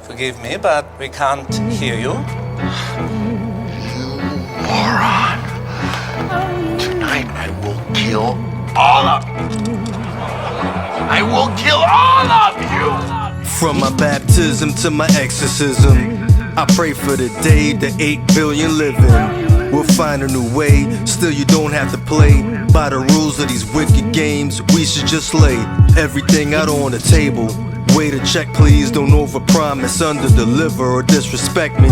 Forgive me, but we can't hear you. You moron. Tonight I will kill all of you. I will kill all of you! From my baptism to my exorcism, I pray for the day the 8 billion living will find a new way. Still you don't have to play by the rules of these wicked games. We should just lay everything out on the table. Wait a check please, don't overpromise, underdeliver or disrespect me.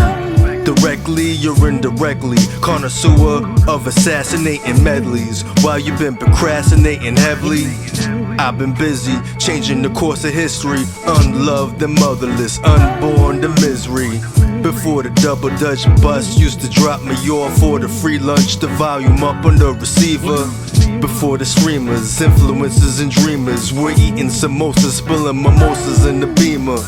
Directly or indirectly, connoisseur of assassinating medleys. While you've been procrastinating heavily, I've been busy changing the course of history. Unloved and motherless, unborn to misery. Before the double Dutch bus used to drop me off for the free lunch, the volume up on the receiver. Before the streamers, influencers and dreamers were eating samosas, spilling mimosas in the Beamer.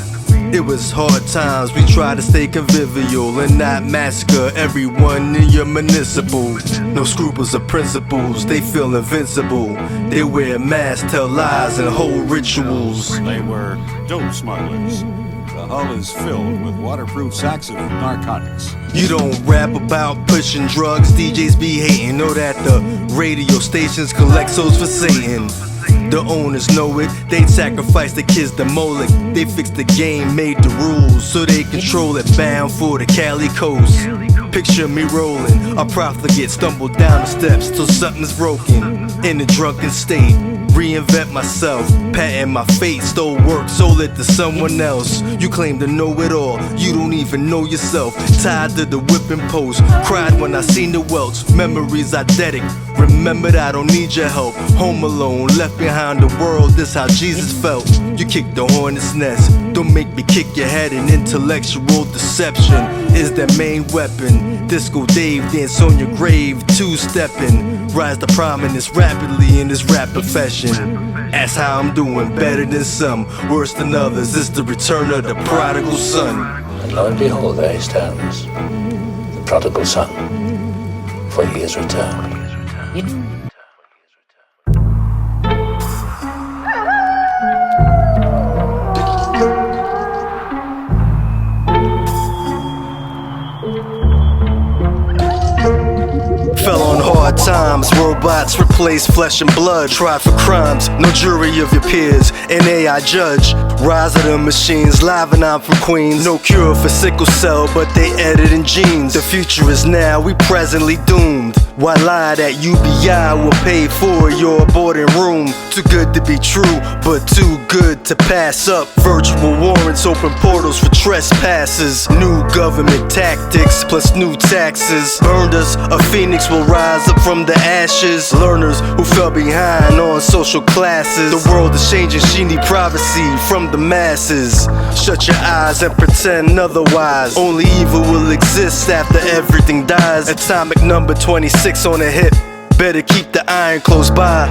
It was hard times, we tried to stay convivial and not massacre everyone in your municipal. No scruples or principles, they feel invincible. They wear masks, tell lies and hold rituals. They were dope smugglers. The hull is filled with waterproof sacks of narcotics. You don't rap about pushing drugs, DJs be hating. Know that the radio stations collect souls for Satan. The owners know it, they'd sacrifice the kids to Moloch. They fixed the game, made the rules, so they control it, bound for the Cali coast. Picture me rolling, a profligate, stumble down the steps till something's broken. In a drunken state, reinvent myself, patent my fate, stole work, sold it to someone else. You claim to know it all, you don't even know yourself. Tied to the whipping post, cried when I seen the welts. Memories eidetic, remembered I don't need your help. Home alone, left behind the world, this how Jesus felt. You kicked the hornet's nest, don't make me kick your head. An intellectual deception is their main weapon. Disco Dave dance on your grave, two-stepping. Rise to prominence rapidly in this rap profession. Ask how I'm doing, better than some, worse than others. It's the return of the prodigal son. And lo and behold, there he stands, the prodigal son, for he is returned. Fell on hard times, robots replace flesh and blood. Tried for crimes, no jury of your peers, an AI judge. Rise of the machines, live and I'm from Queens. No cure for sickle cell, but they edit in genes. The future is now, we presently doomed. Why lie that UBI will pay for your boarding room? Too good to be true, but too good to pass up. Virtual warrants open portals for trespassers. New government tactics plus new taxes. Burned us, a phoenix will rise up from the ashes. Learners who fell behind on social classes. The world is changing, she need privacy from the masses. Shut your eyes and pretend otherwise. Only evil will exist after everything dies. Atomic number 26 on the hip. Better keep the iron close by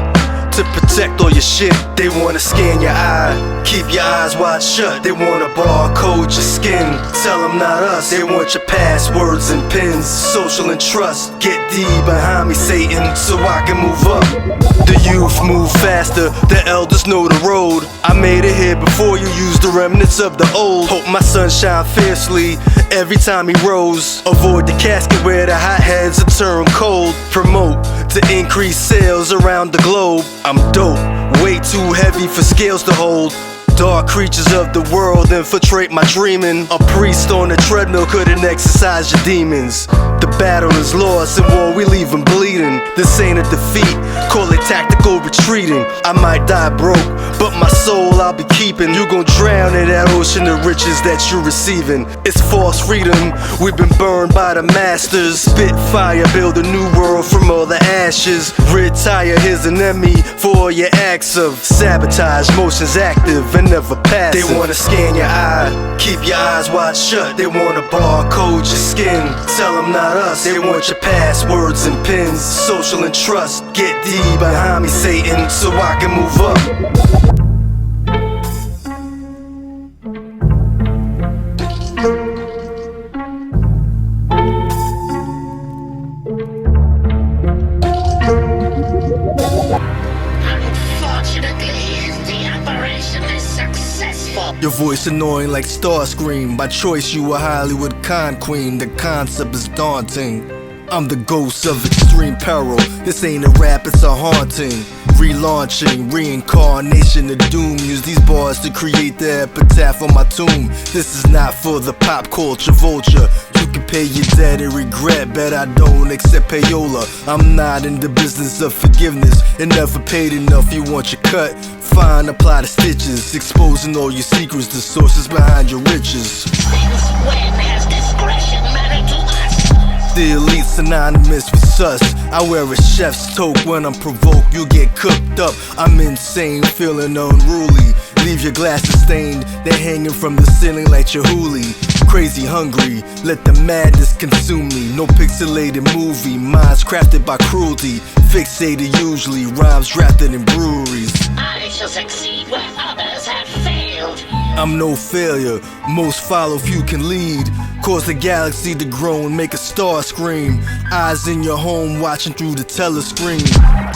to protect all your shit. They wanna scan your eye, keep your eyes wide shut. They wanna barcode your skin, tell them not us. They want your passwords and pins, social and trust. Get deep behind me, Satan, so I can move up. The youth move faster, the elders know the road. I made it here before you used the remnants of the old. Hope my sun shine fiercely every time he rose. Avoid the casket where the hot heads are turned cold. Promote to increase sales around the globe. I'm dope, way too heavy for scales to hold. Dark creatures of the world infiltrate my dreaming. A priest on a treadmill couldn't exorcise your demons. The battle is lost, in war we leave them bleeding. This ain't a defeat, call it tactical retreating. I might die broke, but my soul I'll be keeping. You gon' drown in that ocean of riches that you're receiving. It's false freedom, we've been burned by the masters. Spit fire, build a new world from all the ashes. Retire, here's an enemy for all your acts of sabotage. Motions active and never passive. They wanna scan your eye, keep your eyes wide shut. They wanna barcode your skin, tell them not us. They want your passwords and pins, social and trust. Get deep behind me, Satan, so I can move up. Your voice annoying like Starscream. By choice you a Hollywood con queen. The concept is daunting. I'm the ghost of extreme peril. This ain't a rap, it's a haunting. Relaunching, reincarnation of doom. Use these bars to create the epitaph on my tomb. This is not for the pop culture vulture. You can pay your debt and regret, bet I don't accept payola. I'm not in the business of forgiveness, and never paid enough. You want your cut? Fine, apply the stitches, exposing all your secrets, the sources behind your riches. Since when has discretion mattered to us? The elite synonymous with sus. I wear a chef's toque when I'm provoked. You get cooked up. I'm insane, feeling unruly. Leave your glasses stained, they're hanging from the ceiling like Chihuly. Crazy hungry, let the madness consume me. No pixelated movie, minds crafted by cruelty. Fixated usually, rhymes drafted in breweries. I shall succeed where others have failed. I'm no failure, most follow, few can lead. Cause the galaxy to grow and make a star scream. Eyes in your home watching through the telescreen.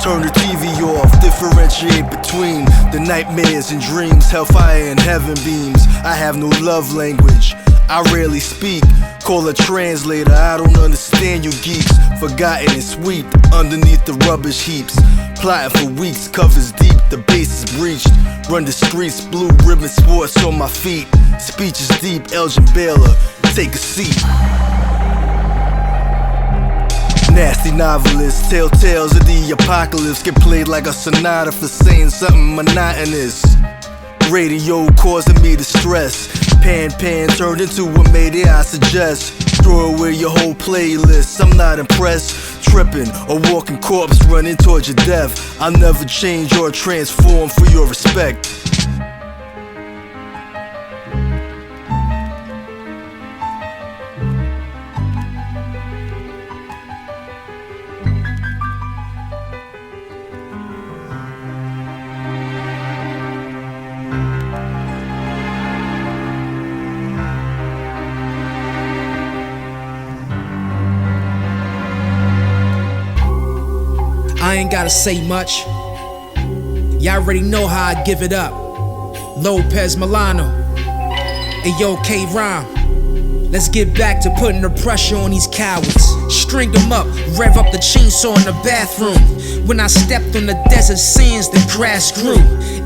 Turn the TV off, differentiate between the nightmares and dreams, hellfire and heaven beams. I have no love language, I rarely speak. Call a translator, I don't understand you geeks. Forgotten and swept underneath the rubbish heaps. Plotting for weeks, covers deep, the base is breached. Run the streets, blue ribbon sports on my feet. Speech is deep, Elgin Baylor, take a seat. Nasty novelists, tell tales of the apocalypse. Get played like a sonata for saying something monotonous. Radio causing me distress. Pan turned into a mayday, I suggest. Throw away your whole playlist, I'm not impressed. Tripping, a walking corpse running towards your death. I'll never change or transform for your respect. I ain't gotta say much. Y'all already know how I give it up. Lopez, Milano, and yo, K-Rime. Let's get back to putting the pressure on these cowards. String them up, rev up the chainsaw in the bathroom. When I stepped on the desert sands, the grass grew.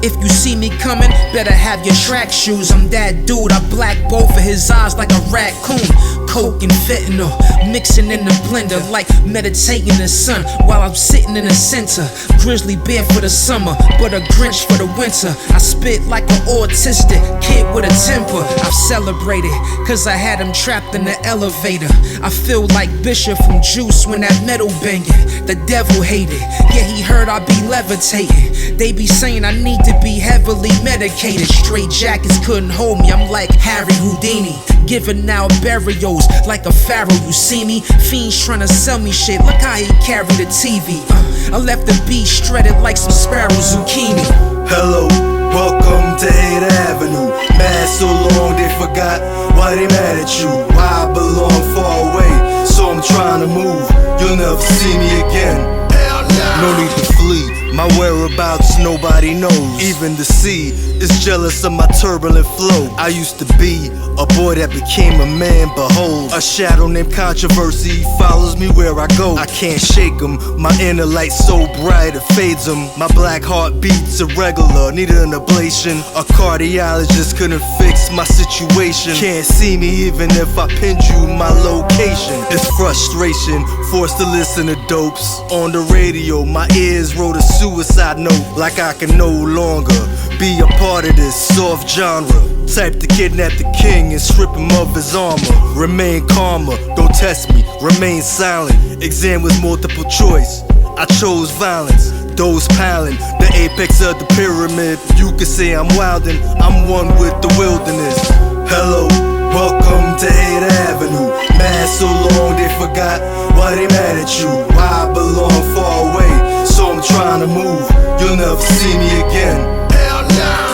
If you see me coming, better have your track shoes. I'm that dude, I black both of his eyes like a raccoon. Coke and fentanyl, mixing in the blender like meditating in the sun while I'm sitting in the center. Grizzly bear for the summer, but a Grinch for the winter. I spit like an autistic kid with a temper. I've celebrated, cause I had him trapped in the elevator. I feel like Bishop from Juice when that metal banging. The devil hated, yeah he heard I be levitating. They be saying I need to be heavily medicated. Straight jackets couldn't hold me, I'm like Harry Houdini. Giving out burials like a pharaoh, you see me? Fiends tryna sell me shit, look how he carry the TV. I left the beat shredded like some sparrow zucchini. Hello, welcome to Haight Avenue. Mad so long they forgot why they mad at you. Why I belong far away, so I'm trying to move. You'll never see me again. No need to flee, my whereabouts nobody knows. Even the sea is jealous of my turbulent flow. I used to be a boy that became a man, behold. A shadow named controversy follows me where I go. I can't shake him, my inner light so bright it fades him. My black heart beats irregular, needed an ablation. A cardiologist couldn't fix my situation. Can't see me even if I pinned you my location. It's frustration, forced to listen to dopes. On the radio, my ears wrote a suicide note. Like I can no longer be a part of this soft genre. Type to kidnap the king and strip him of his armor. Remain calmer, don't test me, remain silent. Exam was multiple choice, I chose violence. Those piling, the apex of the pyramid. You could say I'm wildin', I'm one with the wilderness. Hello, welcome to Haight Avenue. Mad so long they forgot why they mad at you. Why I belong far away, so I'm trying to move. You'll never see me again. Hell no!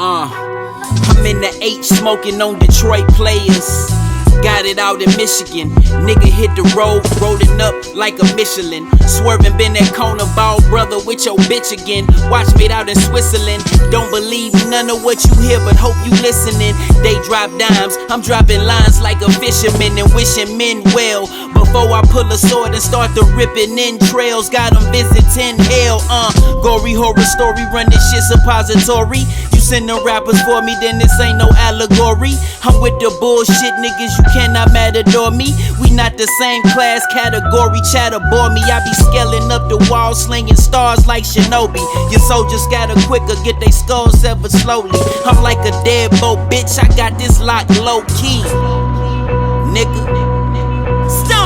I'm in the H smoking on Detroit players. Got it out in Michigan. Nigga hit the road, rolling up like a Michelin. Swerving, been that corner ball brother with your bitch again. Watch made out in Switzerland. Don't believe none of what you hear, but hope you listening. They drop dimes, I'm dropping lines like a fisherman and wishing men well. Before I pull a sword and start the ripping in trails, got them visiting hell. Gory horror story, run this shit suppository. You send the rappers for me, then this ain't no allegory. I'm with the bullshit niggas, you cannot matador me. We not the same class category, chatter bore me. I be scaling up the wall, slinging stars like Shinobi. Your soldiers scatter quicker, get they skulls ever slowly. I'm like a deadbolt, bitch, I got this lock low key. Nigga.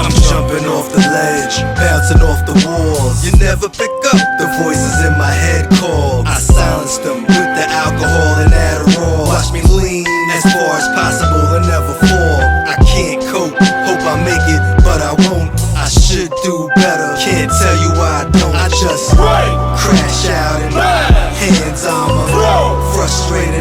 I'm jumping off the ledge, bouncing off the walls. You never pick up the voices in my head call. I silence them with the alcohol and Adderall. Watch me lean as far as possible and never fall. I can't cope, hope I make it, but I won't. I should do better, can't tell you why I don't. I just crash out and hands on my frustrated.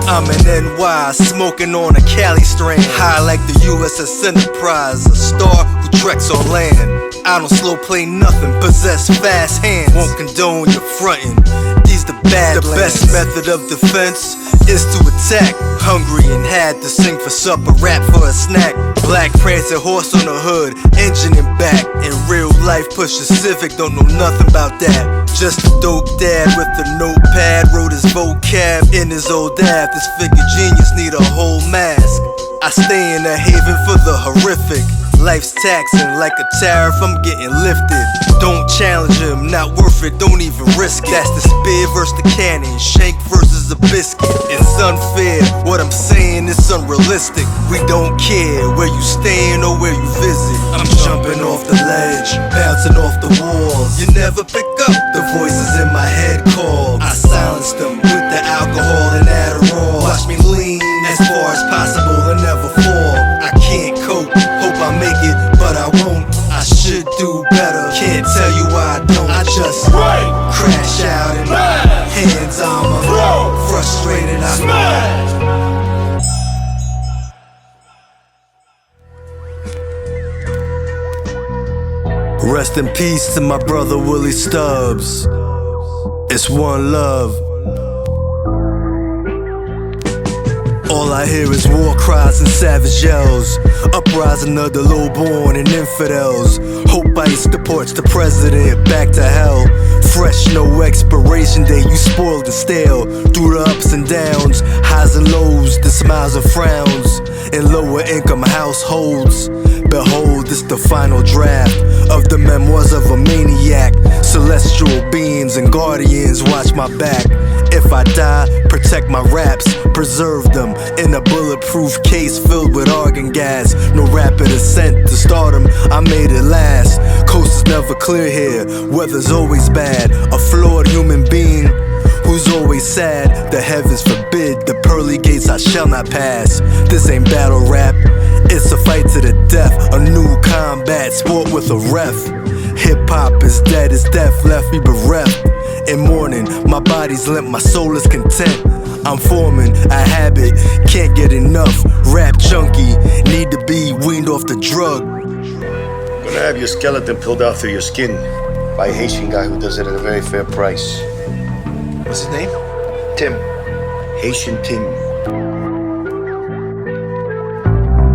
I'm in NY, smoking on a Cali strain. High like the USS Enterprise, a star who treks on land. I don't slow play nothing, possess fast hands. Won't condone your frontin', these the bad The best method of defense is to attack. Hungry and had to sing for supper, rap for a snack. Black prancing horse on the hood, engine in back. In real life, push a Civic, don't know nothing about that. Just a dope dad with a notepad, wrote his vocab in his old dad. This figure genius need a whole mask. I stay in a haven for the horrific. Life's taxing like a tariff, I'm getting lifted. Don't challenge him, not worth it, don't even risk it. That's the spear versus the cannon, shank versus a biscuit. It's unfair, what I'm saying is unrealistic. We don't care where you staying or where you visit. I'm jumping off the ledge, bouncing off the walls. You never pick up the voices in my head call. I silence them with the alcohol and Adderall. Watch me lean as far as possible and never fall. I can't cope, hope I make it, but I won't. I should do better, can't tell you why I don't. I just crash out and hands on my frustrated. Rest in peace to my brother Willie Stubbs. It's one love. All I hear is war cries and savage yells. Uprising of the lowborn and infidels. Hope ice deports the president back to hell. Fresh, no expiration date, you spoiled and stale. Through the ups and downs, highs and lows, the smiles and frowns. In lower income households, behold, it's the final draft of the memoirs of a maniac. Celestial beings and guardians watch my back. If I die, protect my raps, preserve them in a bulletproof case filled with argon gas. No rapid ascent to stardom, I made it last. Coast is never clear here, weather's always bad. A flawed human being who's always sad. The heavens forbid, the pearly gates I shall not pass. This ain't battle rap, it's a fight to the death. A new combat sport with a ref. Hip-hop is dead, it's death left me bereft. In mourning, my body's limp, my soul is content. I'm forming a habit, can't get enough. Rap junkie, need to be weaned off the drug. Gonna have your skeleton peeled out through your skin by a Haitian guy who does it at a very fair price. What's his name? Tim. Haitian Tim.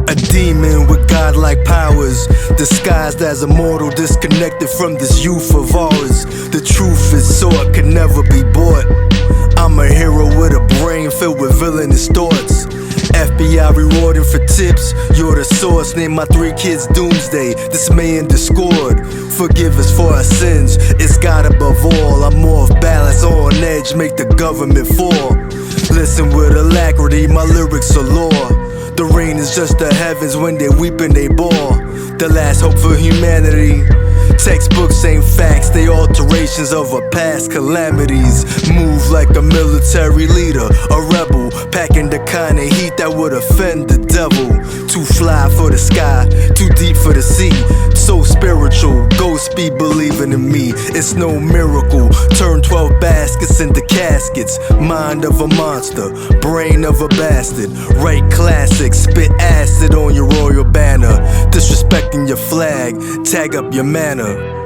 A demon with godlike powers, disguised as a mortal, disconnected from this youth of ours. The truth is sought, can never be bought. I'm a hero with a brain filled with villainous thoughts. FBI rewarding for tips, you're the source. Name my 3 kids doomsday, dismay and discord. Forgive us for our sins, it's God above all. I'm off balance, on edge, make the government fall. Listen with alacrity, my lyrics are law. The rain is just the heavens when they weep and they bawl. The last hope for humanity. Textbooks ain't facts, they alterations of our past calamities. Move like a military leader, a rebel, packing the kind of heat that would offend the devil. Too fly for the sky, too deep for the sea. So spiritual, ghosts be believing in me. It's no miracle. Turn 12 baskets into caskets. Mind of a monster, brain of a bastard. Write classics, spit acid on your royal banner. Disrespecting your flag, tag up your manner.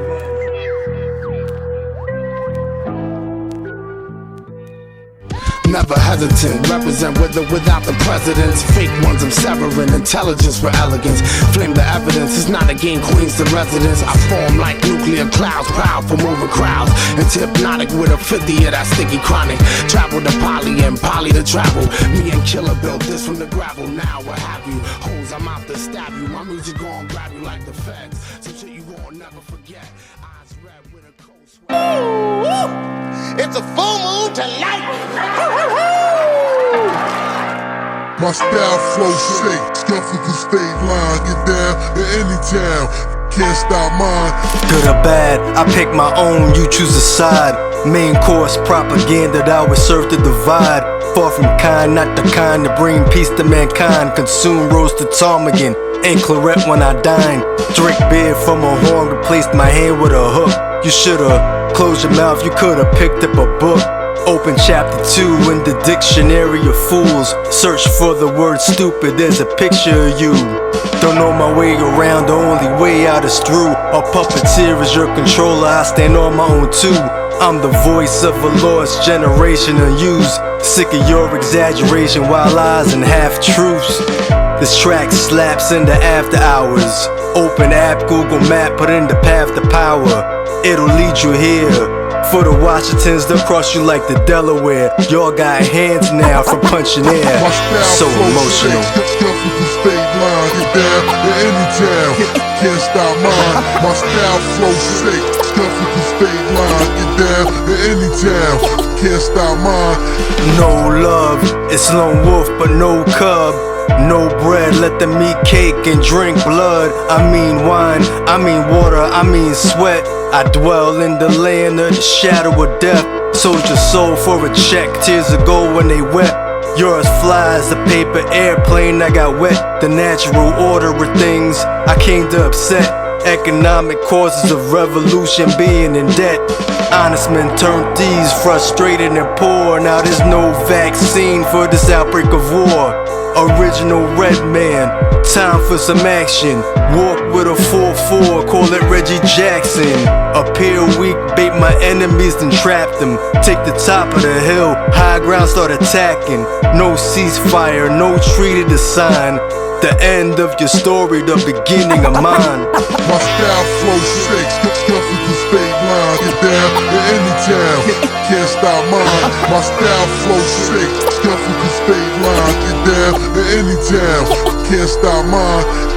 Never hesitant, represent with or without the presidents. Fake ones I'm severing, intelligence for elegance. Flame the evidence, it's not a game, queens to residents. I form like nuclear clouds, proud for moving crowds. Into hypnotic with a 50 of that sticky chronic. Travel to Poly and Poly to travel. Me and Killer built this from the gravel. Now what have you? Hoes, I'm out to stab you. My music gon' grab you like the feds. Some shit you gon' never forget. Eyes red with a cold sweat. It's a full moon tonight. My style flow sick, scuffle the state line, get down at any town, can't stop mine. Good or bad, I pick my own, you choose a side. Main course propaganda that always serve to divide. Far from kind, not the kind to bring peace to mankind. Consume roasted ptarmigan and claret when I dine. Drink beer from a horn, replaced my hand with a hook. You should've closed your mouth, you could've picked up a book. Open chapter 2 in the dictionary of fools. Search for the word stupid, there's a picture of you. Don't know my way around, the only way out is through. A puppeteer is your controller, I stand on my own too. I'm the voice of a lost generation unused. Sick of your exaggeration, wild lies and half-truths. This track slaps in the after hours. Open app, Google Map, put in the path to power. It'll lead you here. For the Washingtons, they'll cross you like the Delaware. Y'all got hands now from punching air. So emotional. Scuffle the state line, get down at any town, can't stop mine. My style flow sick, scuffle the state line, get down at any town, can't stop mine. No love, it's Lonewolv but no cub. No bread, let them eat cake and drink blood. I mean wine, I mean water, I mean sweat. I dwell in the land of the shadow of death. Sold your soul for a check, tears ago when they wept. You're as fly as a paper airplane that got wet. The natural order of things I came to upset. Economic causes of revolution, being in debt. Honest men turned thieves, frustrated and poor. Now there's no vaccine for this outbreak of war. Original red man, time for some action. Walk with a 4-4, call it Reggie Jackson. Appear weak, bait my enemies and trap them. Take the top of the hill, high ground start attacking. No ceasefire, no treaty to sign. The end of your story, the beginning of mine. My style flow sick, scuffle the state line, get down at any town, can't stop mine. My style flow sick, scuffle the state line, get down at any town, can't stop mine.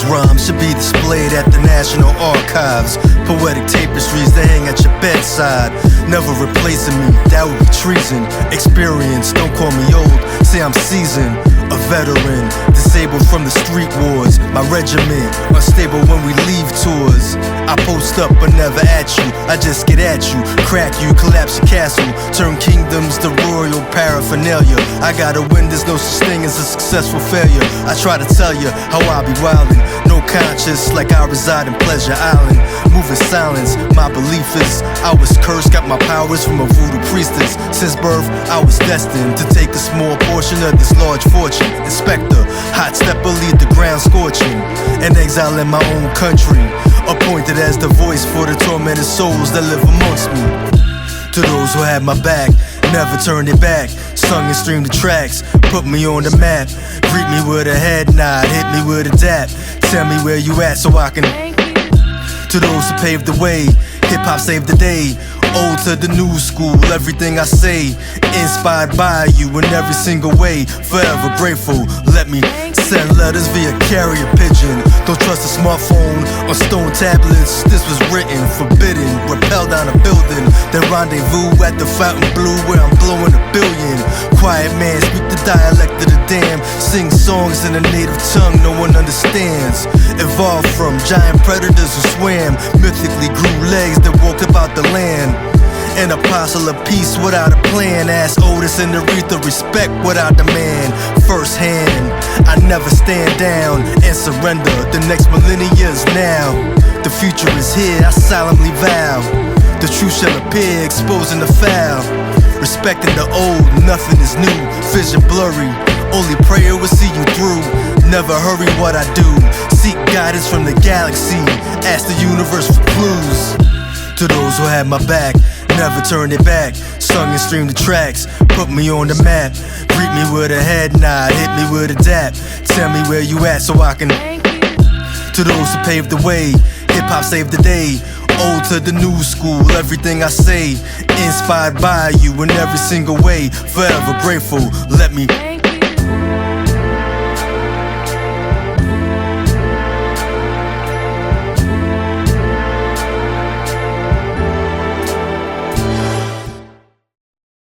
Rhymes should be displayed at the National Archives. Poetic tapestries that hang at your bedside. Never replacing me, that would be treason. Experience, don't call me old, say I'm seasoned. A veteran, disabled from the street wars. My regiment, unstable when we leave tours. I post up but never at you, I just get at you. Crack you, collapse your castle. Turn kingdoms to royal paraphernalia. I gotta win, there's no such thing as a successful failure. I try to tell you how I be wildin'. No conscience, like I reside in Pleasure Island. Moving silence, my belief is I was cursed, got my powers from a voodoo priestess. Since birth, I was destined to take a small portion of this large fortune. Inspector, hot stepper, lead the ground scorching. An exile in my own country, appointed as the voice for the tormented souls that live amongst me. To those who had my back, never turned it back. Sung and streamed the tracks, put me on the map. Greet me with a head nod, hit me with a dap. Tell me where you at so I can. To those who paved the way, hip-hop saved the day. Old to the new school, everything I say inspired by you in every single way. Forever grateful, let me send letters via carrier pigeon. Don't trust a smartphone on stone tablets. This was written, forbidden, rappel down a building, then rendezvous at the fountain blue where I'm blowing $1 billion. Quiet man, speak the dialect of the dam, sing songs in a native tongue no one understands. Evolved from giant predators who swam, mythically grew legs that walked about the land. An apostle of peace without a plan. Ask Otis and Aretha, respect without demand. First hand, I never stand down and surrender. The next millennia is now. The future is here, I solemnly vow. The truth shall appear, exposing the foul. Respecting the old, nothing is new. Vision blurry, only prayer will see you through. Never hurry what I do. Seek guidance from the galaxy. Ask the universe for clues. To those who had my back, never turned it back. Sung and streamed the tracks, put me on the map. Greet me with a head nod, hit me with a dap. Tell me where you at so I can. To those who paved the way, hip-hop saved the day. Old to the new school, everything I say inspired by you in every single way. Forever grateful, let me